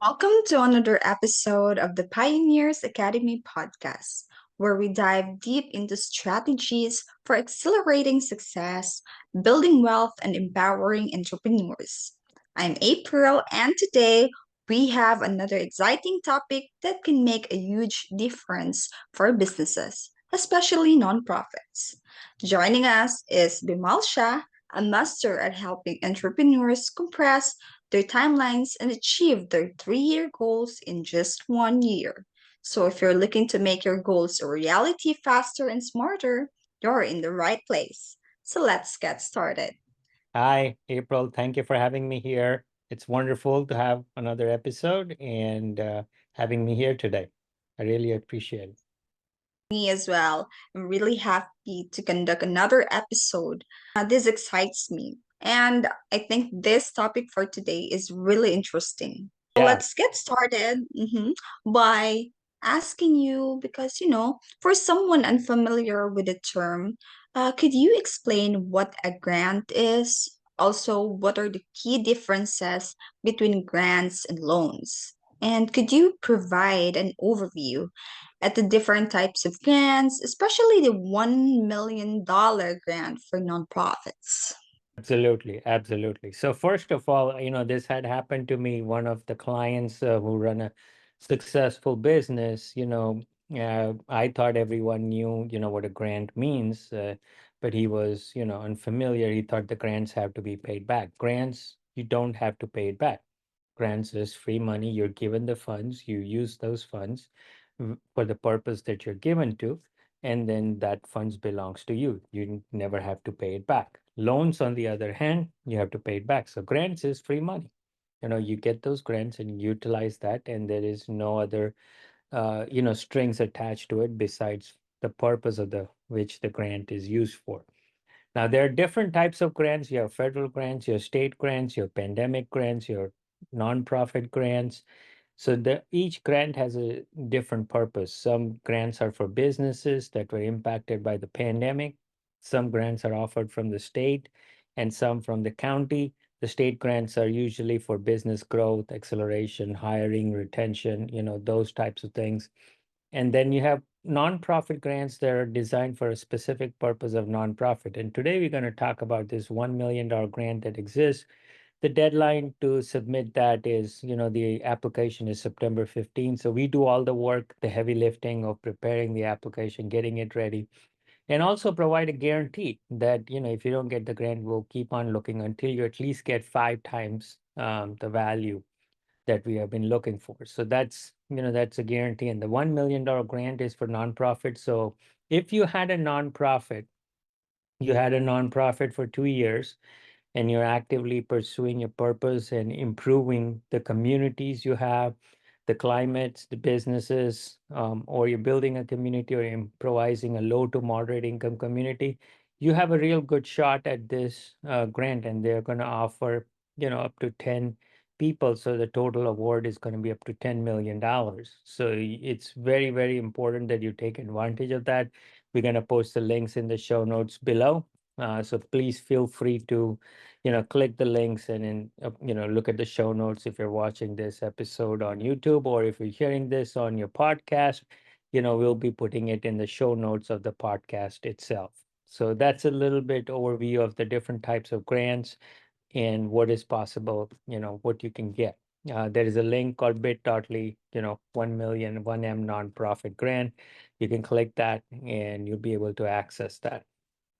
Welcome to another episode of the Pioneers Academy podcast, where we dive deep into strategies for accelerating success, building wealth, and empowering entrepreneurs. I'm April, and today we have another exciting topic that can make a huge difference for businesses, especially nonprofits. Joining us is Bimal Shah, a master at helping entrepreneurs compress their timelines and achieve their 3 year goals in just 1 year. So, if you're looking to make your goals a reality faster and smarter, you're in the right place. So, let's get started. Hi, April. Thank you for having me here. It's wonderful to have another episode and having me here today. I really appreciate it. Me as well. I'm really happy to conduct another episode. This excites me. And I think this topic for today is really interesting. So Yeah, let's get started by asking you because, for someone unfamiliar with the term, could you explain what a grant is? Also, what are the key differences between grants and loans? And could you provide an overview at the different types of grants, especially the $1 million grant for nonprofits? absolutely. Absolutely. So, first of all, this had happened to me. One of the clients who run a successful business, I thought everyone knew, what a grant means, but he was, unfamiliar. He thought the grants have to be paid back. Grants, you don't have to pay it back. Grants is free money. You're given the funds, you use those funds for the purpose that you're given to, and then that funds belongs to you. You never have to pay it back. Loans, on the other hand, you have to pay it back. So grants is free money. You get those grants and you utilize that, and there is no other strings attached to it besides the purpose of the which the grant is used for. Now, there are different types of grants. You have federal grants, your state grants, your pandemic grants, your nonprofit grants. So each grant has a different purpose. Some grants are for businesses that were impacted by the pandemic. Some grants are offered from the state and some from the county. The state grants are usually for business growth, acceleration, hiring, retention, those types of things. And then you have nonprofit grants that are designed for a specific purpose of nonprofit. And today we're going to talk about this $1 million grant that exists. The deadline to submit that is, the application is September 15th. So we do all the work, the heavy lifting of preparing the application, getting it ready, and also provide a guarantee that, if you don't get the grant, we'll keep on looking until you at least get 5 times the value that we have been looking for. So that's a guarantee. And the $1 million grant is for nonprofit. So if you had a nonprofit for 2 years and you're actively pursuing your purpose and improving the communities you have, the climates, the businesses, or you're building a community or improvising a low to moderate income community, you have a real good shot at this grant, and they're going to offer, up to 10 people. So the total award is going to be up to $10 million. So it's very, very important that you take advantage of that. We're going to post the links in the show notes below. So please feel free to click the links and then look at the show notes if you're watching this episode on YouTube, or if you're hearing this on your podcast. We'll be putting it in the show notes of the podcast itself. So that's a little bit overview of the different types of grants and what is possible, what you can get. There is a link called bit.ly, 1 million 1M nonprofit grant. You can click that and you'll be able to access that.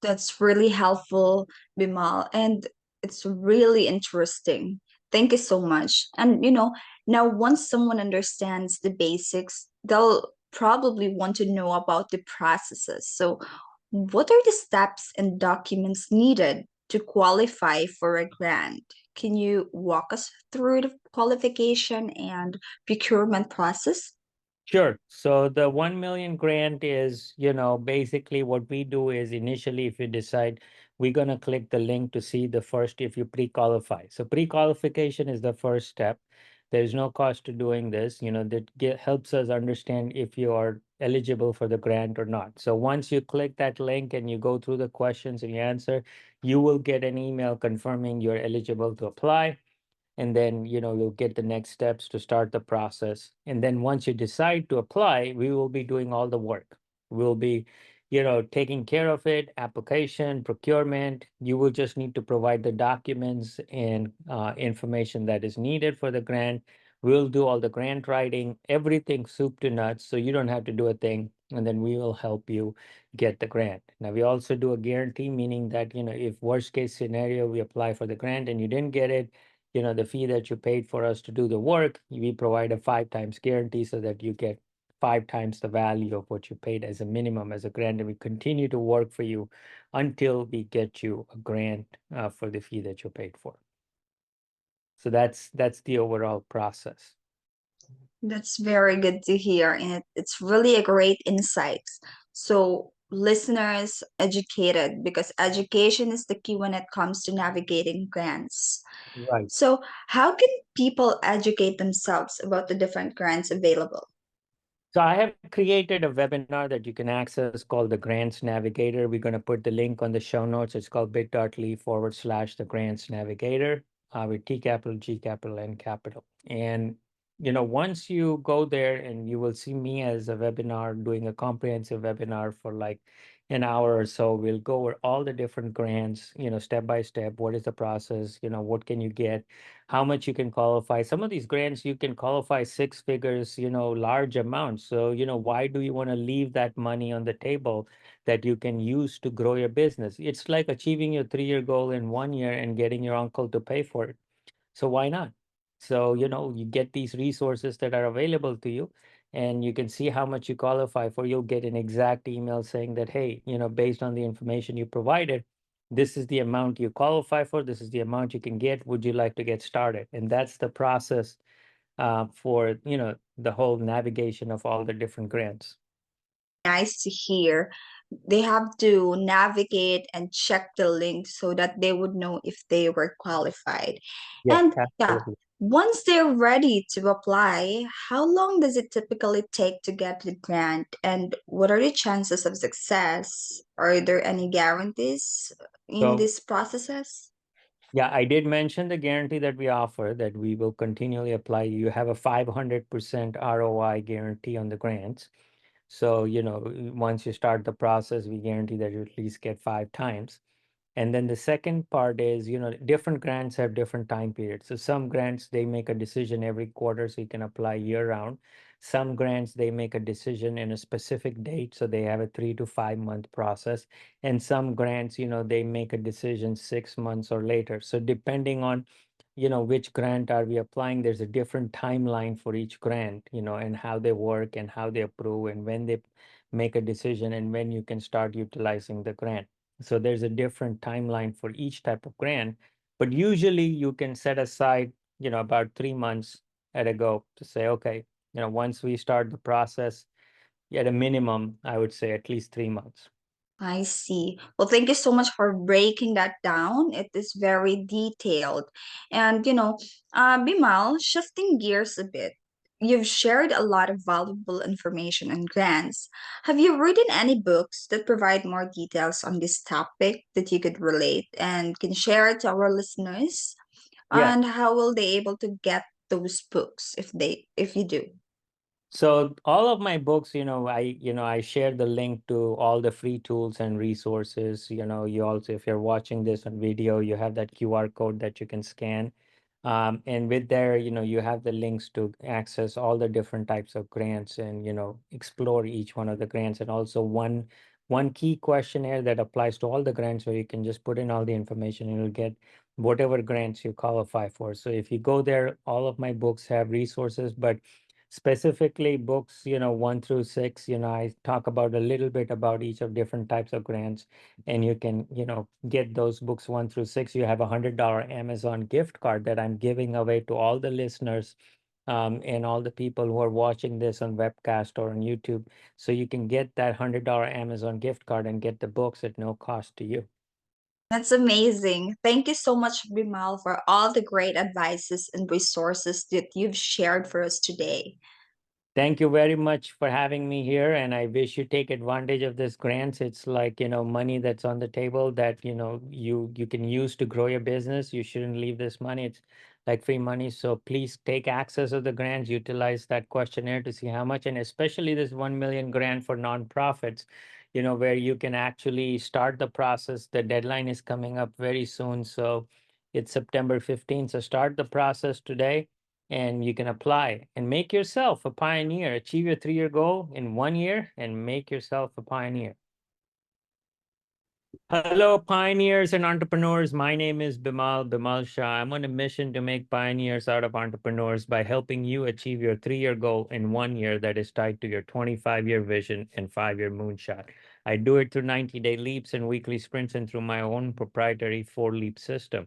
That's really helpful, Bimal, and it's really interesting. Thank you so much. And now once someone understands the basics, they'll probably want to know about the processes. So, what are the steps and documents needed to qualify for a grant? Can you walk us through the qualification and procurement process? Sure. So the 1 million grant is, basically what we do is initially, if you decide we're going to click the link to see the first, if you pre-qualify. So pre-qualification is the first step. There's no cost to doing this, that helps us understand if you are eligible for the grant or not. So once you click that link and you go through the questions and you answer, you will get an email confirming you're eligible to apply. and then you'll get the next steps to start the process. And then once you decide to apply, we will be doing all the work. We'll be taking care of it, application, procurement. You will just need to provide the documents and information that is needed for the grant. We'll do all the grant writing, everything soup to nuts, so you don't have to do a thing, and then we will help you get the grant. Now, we also do a guarantee, meaning that if worst case scenario, we apply for the grant and you didn't get it, the fee that you paid for us to do the work, we provide a 5 times guarantee so that you get 5 times the value of what you paid as a minimum as a grant, and we continue to work for you until we get you a grant for the fee that you paid for. So that's the overall process. That's very good to hear, and it's really a great insight. So, listeners, educated because education is the key when it comes to navigating grants. Right. So, how can people educate themselves about the different grants available? So I have created a webinar that you can access called the Grants Navigator. We're going to put the link on the show notes. It's called bit.ly/the Grants Navigator with T capital, G capital, N capital. And once you go there, and you will see me as a webinar doing a comprehensive webinar for like an hour or so. We'll go over all the different grants, step by step. What is the process? What can you get? How much you can qualify. Some of these grants you can qualify 6 figures, large amounts. So, why do you want to leave that money on the table that you can use to grow your business? It's like achieving your 3-year goal in 1 year and getting your uncle to pay for it. So why not? So, you get these resources that are available to you, and you can see how much you qualify for. You'll get an exact email saying that, hey, based on the information you provided, this is the amount you qualify for. This is the amount you can get. Would you like to get started? And that's the process for, the whole navigation of all the different grants. Nice to hear. They have to navigate and check the link so that they would know if they were qualified. Yeah, And yeah, absolutely. once they're ready to apply, how long does it typically take to get the grant? And what are the chances of success? Are there any guarantees in So these processes? yeah, I did mention the guarantee that we offer, that we will continually apply. You have a 500% ROI guarantee on the grants. So, once you start the process, we guarantee that you at least get 5 times. And then the second part is, different grants have different time periods. So some grants, they make a decision every quarter, so you can apply year round. Some grants, they make a decision in a specific date, so they have a 3 to 5 month process. And some grants, they make a decision 6 months or later. So depending on, which grant are we applying, there's a different timeline for each grant, and how they work and how they approve and when they make a decision and when you can start utilizing the grant. So there's a different timeline for each type of grant, but usually you can set aside, about 3 months at a go to say, okay, once we start the process, at a minimum, I would say at least 3 months. I see. Well, thank you so much for breaking that down. It is very detailed. And, Bimal, shifting gears a bit, you've shared a lot of valuable information and grants. Have you written any books that provide more details on this topic that you could relate and can share to our listeners? Yeah. And how will they able to get those books if you do? So all of my books, I share the link to all the free tools and resources. You also, if you're watching this on video, you have that QR code that you can scan. And with there, you have the links to access all the different types of grants and, explore each one of the grants. And also one key questionnaire that applies to all the grants, where you can just put in all the information and you'll get whatever grants you qualify for. So if you go there, all of my books have resources, but specifically books, 1 through 6, I talk about a little bit about each of different types of grants, and you can, get those books 1 through 6. You have $100 Amazon gift card that I'm giving away to all the listeners, and all the people who are watching this on webcast or on YouTube. So you can get that $100 Amazon gift card and get the books at no cost to you. That's amazing. Thank you so much, Bimal, for all the great advices and resources that you've shared for us today. Thank you very much for having me here, and I wish you take advantage of this grants. It's like, money that's on the table that, you can use to grow your business. You shouldn't leave this money. It's like free money. So please take access of the grants, utilize that questionnaire to see how much, and especially this 1 million grant for nonprofits, where you can actually start the process. The deadline is coming up very soon. So it's September 15th. So start the process today and you can apply and make yourself a pioneer. Achieve your 3-year goal in 1 year and make yourself a pioneer. Hello, pioneers and entrepreneurs. My name is Bimal Shah. I'm on a mission to make pioneers out of entrepreneurs by helping you achieve your 3-year goal in 1 year that is tied to your 25-year vision and 5-year moonshot. I do it through 90-day leaps and weekly sprints and through my own proprietary 4-leap system.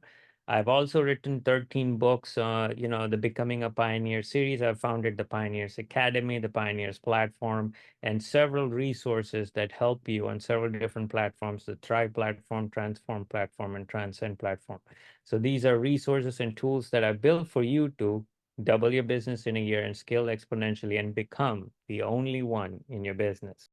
I've also written 13 books, the Becoming a Pioneer series. I've founded the Pioneers Academy, the Pioneers platform, and several resources that help you on several different platforms: the Thrive platform, Transform platform, and Transcend platform. So these are resources and tools that I built for you to double your business in a year and scale exponentially and become the only one in your business.